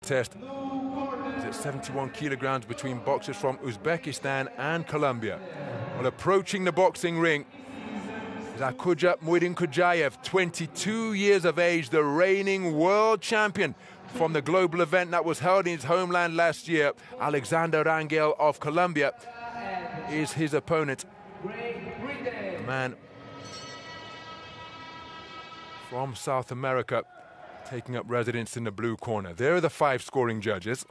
contest is at 71 kilograms between boxers from Uzbekistan and Colombia. Well, approaching the boxing ring is Asadkhuja Muydinkhujaev, 22 years of age, the reigning world champion from the global event that was held in his homeland last year. Alexander Rangel of Colombia is his opponent. A man from South America taking up residence in the blue corner. There are the 5 scoring judges.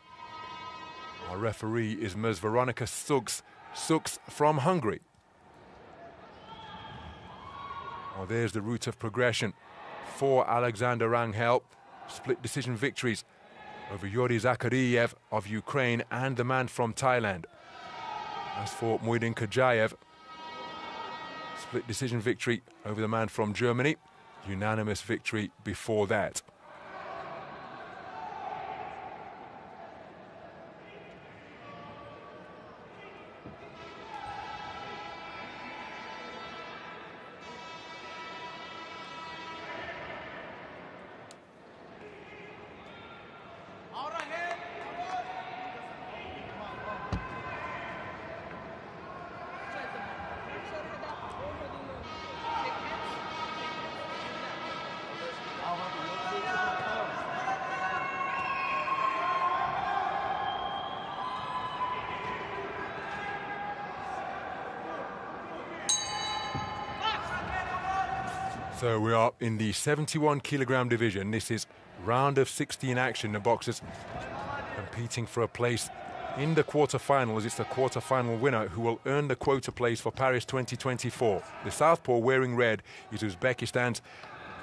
Our referee is Ms. Veronica Suks from Hungary. Well, there's the route of progression for Alexander Rangel. Split decision victories over Yuri Zakhariev of Ukraine and the man from Thailand. As for Muydinkhujaev, split decision victory over the man from Germany. Unanimous victory before that. So we are in the 71 kilogram division. This is round of 16 action. The boxers competing for a place in the quarterfinals. It's the quarterfinal winner who will earn the quota place for Paris 2024. The southpaw wearing red is Uzbekistan's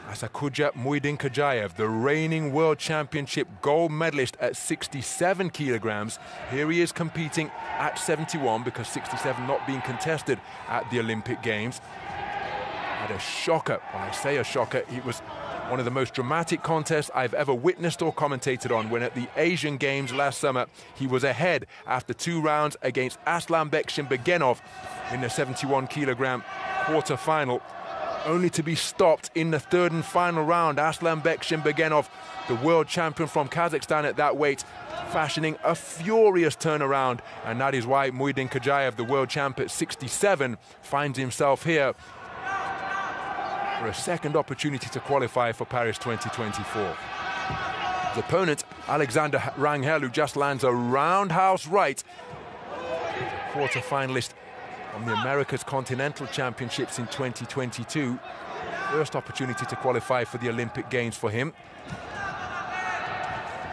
Asadkhuja Muydinkhujaev, the reigning world championship gold medalist at 67 kilograms. Here he is competing at 71 because 67 not being contested at the Olympic Games. Had a shocker. When I say a shocker, it was one of the most dramatic contests I've ever witnessed or commentated on, when at the Asian Games last summer, he was ahead after 2 rounds against Aslanbek Shimbegenov in the 71 kilogram quarter-final, only to be stopped in the 3rd and final round. Aslanbek Shimbegenov, the world champion from Kazakhstan at that weight, fashioning a furious turnaround, and that is why Muydinkhujaev, the world champ at 67, finds himself here for a second opportunity to qualify for Paris 2024. His opponent, Alexander Rangel, who just lands a roundhouse right, a quarter-finalist on the America's Continental Championships in 2022. First opportunity to qualify for the Olympic Games for him.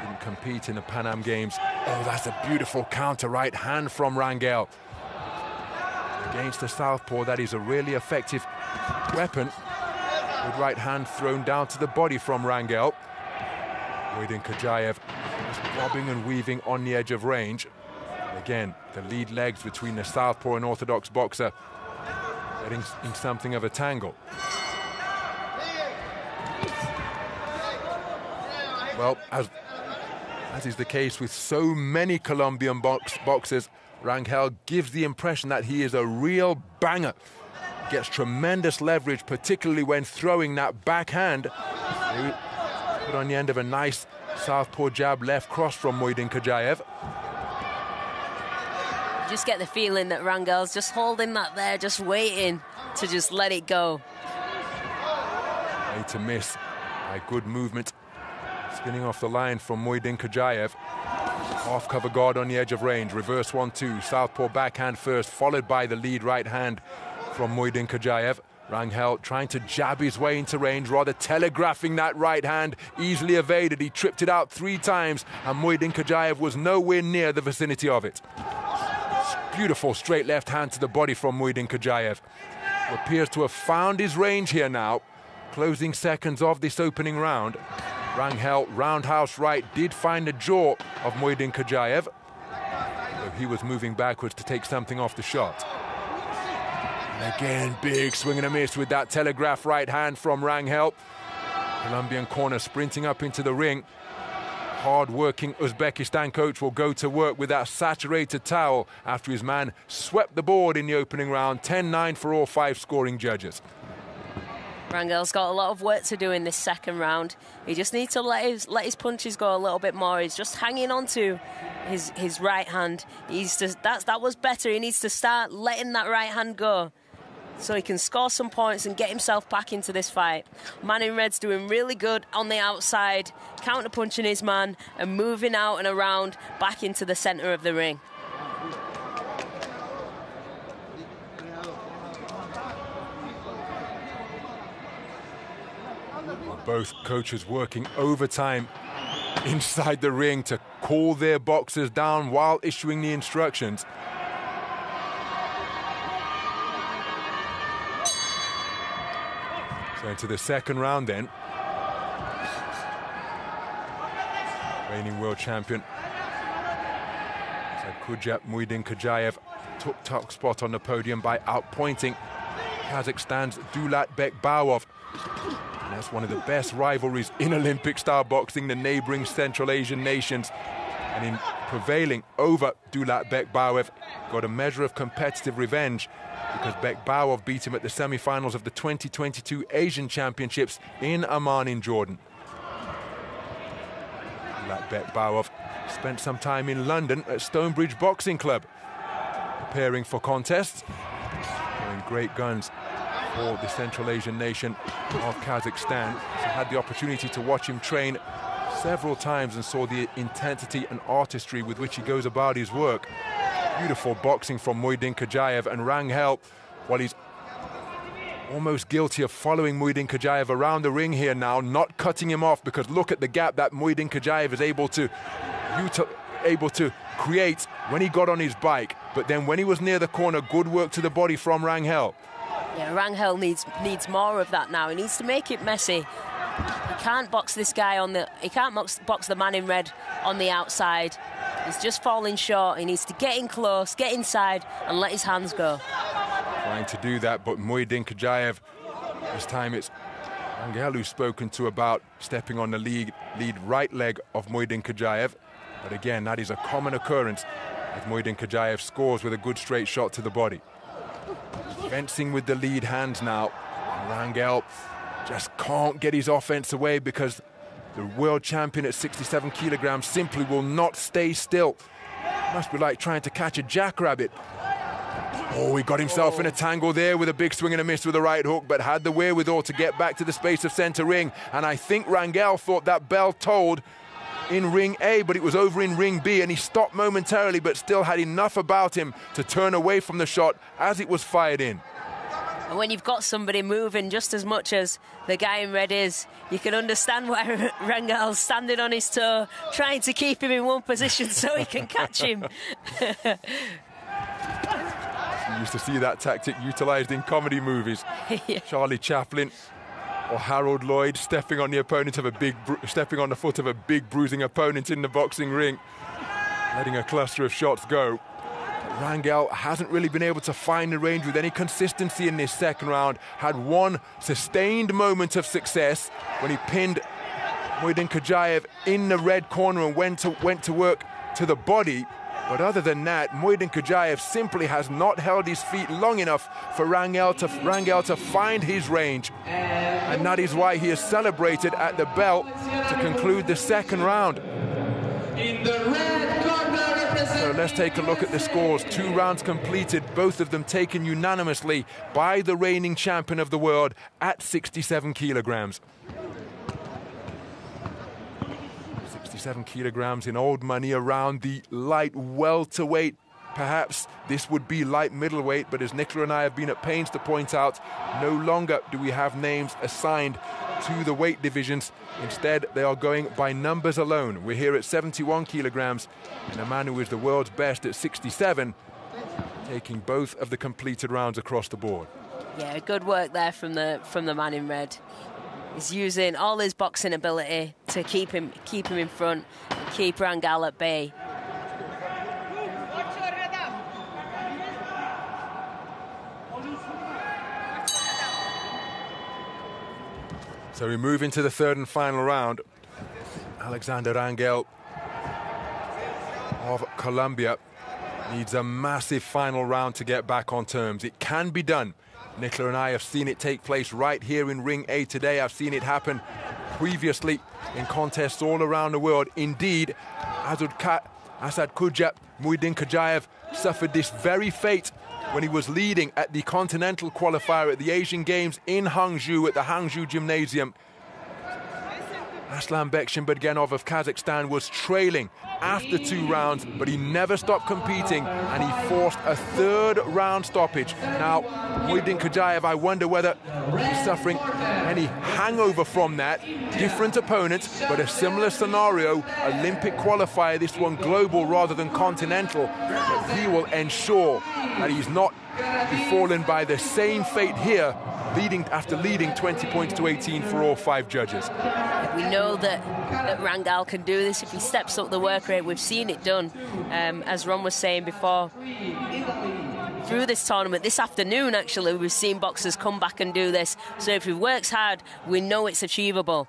Didn't compete in the Pan Am Games. Oh, that's a beautiful counter right hand from Rangel. Against the southpaw, that is a really effective weapon. Good right hand thrown down to the body from Rangel. Muydinkhujaev just bobbing and weaving on the edge of range. Again, the lead legs between the southpaw and orthodox boxer getting in something of a tangle. Well, as is the case with so many Colombian boxers, Rangel gives the impression that he is a real banger. Gets tremendous leverage, particularly when throwing that backhand. Put on the end of a nice southpaw jab left cross from Muydinkhujaev. Just get the feeling that Rangel's just holding that there, just waiting to just let it go. Way to miss by good movement. Spinning off the line from Muydinkhujaev. Off cover guard on the edge of range. Reverse 1-2. Southpaw backhand first, followed by the lead right hand from Muydinkhujaev. Rangel trying to jab his way into range, rather telegraphing that right hand, easily evaded. He tripped it out 3 times, and Muydinkhujaev was nowhere near the vicinity of it. Beautiful straight left hand to the body from Muydinkhujaev, who appears to have found his range here now. Closing seconds of this opening round. Rangel, roundhouse right, did find the jaw of Muydinkhujaev, though he was moving backwards to take something off the shot. And again, big swing and a miss with that telegraph right hand from Rangel. Colombian corner sprinting up into the ring. Hard-working Uzbekistan coach will go to work with that saturated towel after his man swept the board in the opening round. 10-9 for all 5 scoring judges. Rangel's got a lot of work to do in this second round. He just needs to let his punches go a little bit more. He's just hanging on to his right hand. That was better. He needs to start letting that right hand go so he can score some points and get himself back into this fight. Man in red's doing really good on the outside, counter-punching his man and moving out and around back into the centre of the ring. Both coaches working overtime inside the ring to call their boxers down while issuing the instructions. So into the second round then. Reigning world champion Asadkhuja Muydinkhujaev took top spot on the podium by outpointing Kazakhstan's Dulatbek-Bawov. And that's one of the best rivalries in Olympic-style boxing, the neighboring Central Asian nations. And in prevailing over Dulatbek-Bawov, got a measure of competitive revenge because Bekbawov beat him at the semi-finals of the 2022 Asian Championships in Amman in Jordan. Bekbawov spent some time in London at Stonebridge Boxing Club, preparing for contests, showing great guns for the Central Asian nation of Kazakhstan. So had the opportunity to watch him train several times and saw the intensity and artistry with which he goes about his work. Beautiful boxing from Muydinkhujaev, and Rangel, while he's almost guilty of following Muydinkhujaev around the ring here now, not cutting him off, because look at the gap that Muydinkhujaev is able to create when he got on his bike. But then when he was near the corner, good work to the body from Rangel. Yeah, Rangel needs more of that now. He needs to make it messy. He can't box this guy he can't box the man in red on the outside. He's just falling short. He needs to get in close, get inside, and let his hands go. Trying to do that, but Muydinkhujaev, this time it's Rangel who's spoken to about stepping on the lead right leg of Muydinkhujaev. But again, that is a common occurrence as Muydinkhujaev scores with a good straight shot to the body. Fencing with the lead hand now. And Rangel just can't get his offense away because the world champion at 67 kilograms simply will not stay still. Must be like trying to catch a jackrabbit. Oh, he got himself in a tangle there with a big swing and a miss with a right hook, but had the wherewithal to get back to the space of center ring. And I think Rangel thought that bell tolled in ring A, but it was over in ring B, and he stopped momentarily, but still had enough about him to turn away from the shot as it was fired in. And when you've got somebody moving just as much as the guy in red is, you can understand why Rangel's standing on his toe, trying to keep him in one position so he can catch him. You used to see that tactic utilized in comedy movies. Yeah. Charlie Chaplin or Harold Lloyd stepping on the foot of a big bruising opponent in the boxing ring, letting a cluster of shots go. Rangel hasn't really been able to find the range with any consistency in this second round. Had one sustained moment of success when he pinned Muydinkhujaev in the red corner and went to work to the body. But other than that, Muydinkhujaev simply has not held his feet long enough for Rangel to find his range. And that is why he is celebrated at the bell to conclude the second round. In the red corner, so let's take a look at the scores. 2 rounds completed, both of them taken unanimously by the reigning champion of the world at 67 kilograms. 67 kilograms in old money, around the light welterweight. Perhaps this would be light middleweight, but as Nicola and I have been at pains to point out, no longer do we have names assigned to the weight divisions. Instead, they are going by numbers alone. We're here at 71 kilograms, and a man who is the world's best at 67, taking both of the completed rounds across the board. Yeah, good work there from the man in red. He's using all his boxing ability to keep him in front and keep Rangel at bay. So we move into the third and final round. Alexander Rangel of Colombia Needs a massive final round to get back on terms. It can be done. Nicola and I have seen it take place right here in Ring A today. I've seen it happen previously in contests all around the world. Indeed, Asadkhuja Muydinkhujaev suffered this very fate when he was leading at the Continental Qualifier at the Asian Games in Hangzhou at the Hangzhou Gymnasium. Aslanbek Shimbadgenov of Kazakhstan was trailing after 2 rounds, but he never stopped competing and he forced a 3rd round stoppage. Now, Muydinkhujaev, I wonder whether he's suffering any hangover from that. Different opponents, but a similar scenario. Olympic qualifier, this one global rather than continental. But he will ensure that he's not befallen by the same fate here, after leading 20 points to 18 for all 5 judges. We know that Rangel can do this if he steps up the work rate. We've seen it done, as Ron was saying before. Through this tournament, this afternoon actually, we've seen boxers come back and do this. So if he works hard, we know it's achievable.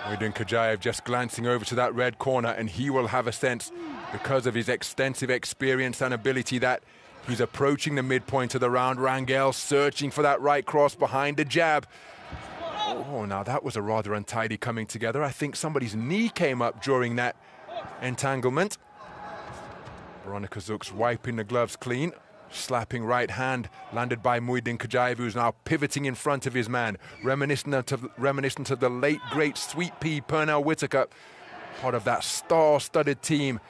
Muydinkhujaev just glancing over to that red corner, and he will have a sense, because of his extensive experience and ability, that he's approaching the midpoint of the round. Rangel searching for that right cross behind the jab. Oh, now that was a rather untidy coming together. I think somebody's knee came up during that entanglement. Veronica Zuk's wiping the gloves clean. Slapping right hand landed by Muydinkhujaev, who's now pivoting in front of his man. Reminiscent of the late, great Sweet Pea Pernell Whitaker, part of that star-studded team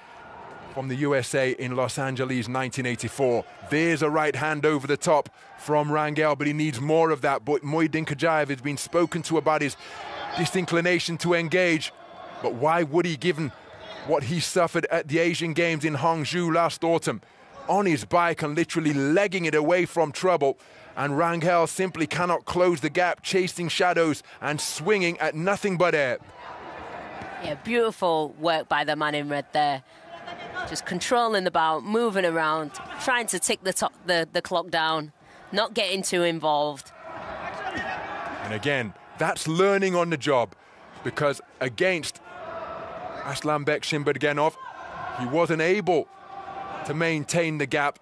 from the USA in Los Angeles 1984. There's a right hand over the top from Rangel, but he needs more of that. But Muydinkhujaev has been spoken to about his disinclination to engage. But why would he, given what he suffered at the Asian Games in Hangzhou last autumn? On his bike and literally legging it away from trouble. And Rangel simply cannot close the gap, chasing shadows and swinging at nothing but air. Yeah, beautiful work by the man in red there. Just controlling the bout, moving around, trying to tick the clock down, not getting too involved. And again, that's learning on the job, because against Aslanbek Shimbadgenov, he wasn't able to maintain the gap.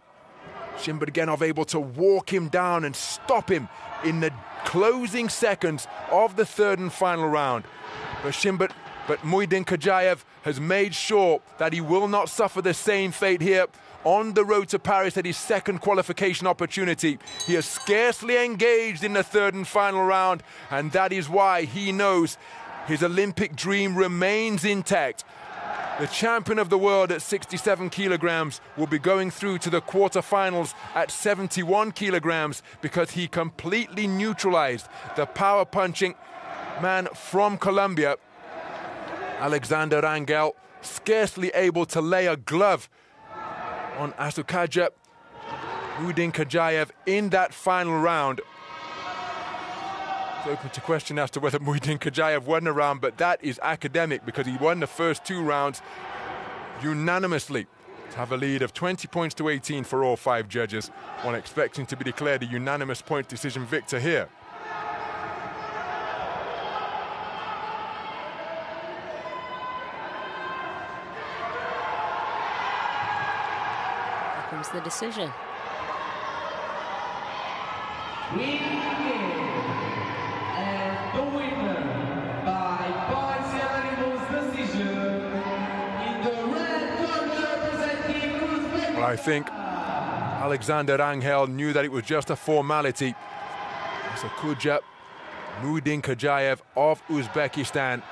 Shimbadgenov able to walk him down and stop him in the closing seconds of the 3rd and final round. But Muydinkhujaev has made sure that he will not suffer the same fate here on the road to Paris at his 2nd qualification opportunity. He has scarcely engaged in the 3rd and final round, and that is why he knows his Olympic dream remains intact. The champion of the world at 67 kilograms will be going through to the quarterfinals at 71 kilograms because he completely neutralized the power-punching man from Colombia. Alexander Rangel scarcely able to lay a glove on Asadkhuja Muydinkhujaev in that final round. It's open to question as to whether Muydinkhujaev won the round, but that is academic because he won the first 2 rounds unanimously to have a lead of 20 points to 18 for all 5 judges. One expecting to be declared a unanimous point decision victor here. Here comes the decision. The winner by decision in the red corner representing Uzbekistan. Well, I think Alexander Rangel knew that it was just a formality. Asadkhuja Muydinkhujaev of Uzbekistan,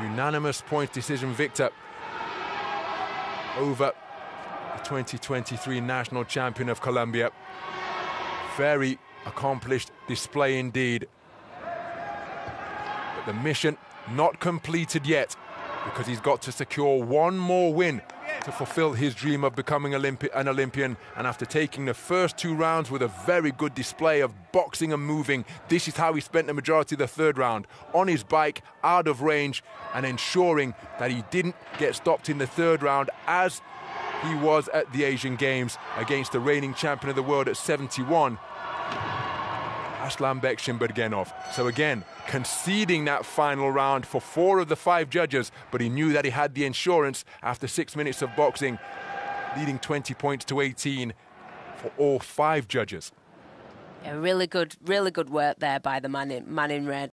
unanimous point decision victor over the 2023 national champion of Colombia. Very accomplished display indeed. But the mission not completed yet, because he's got to secure one more win to fulfill his dream of becoming an Olympian. And after taking the first 2 rounds with a very good display of boxing and moving, this is how he spent the majority of the 3rd round, on his bike, out of range, and ensuring that he didn't get stopped in the 3rd round as he was at the Asian Games against the reigning champion of the world at 71. Aslan Bekshimbergenov. So again, conceding that final round for 4 of the 5 judges, but he knew that he had the insurance after 6 minutes of boxing, leading 20 points to 18 for all 5 judges. Yeah, really good work there by the man in red.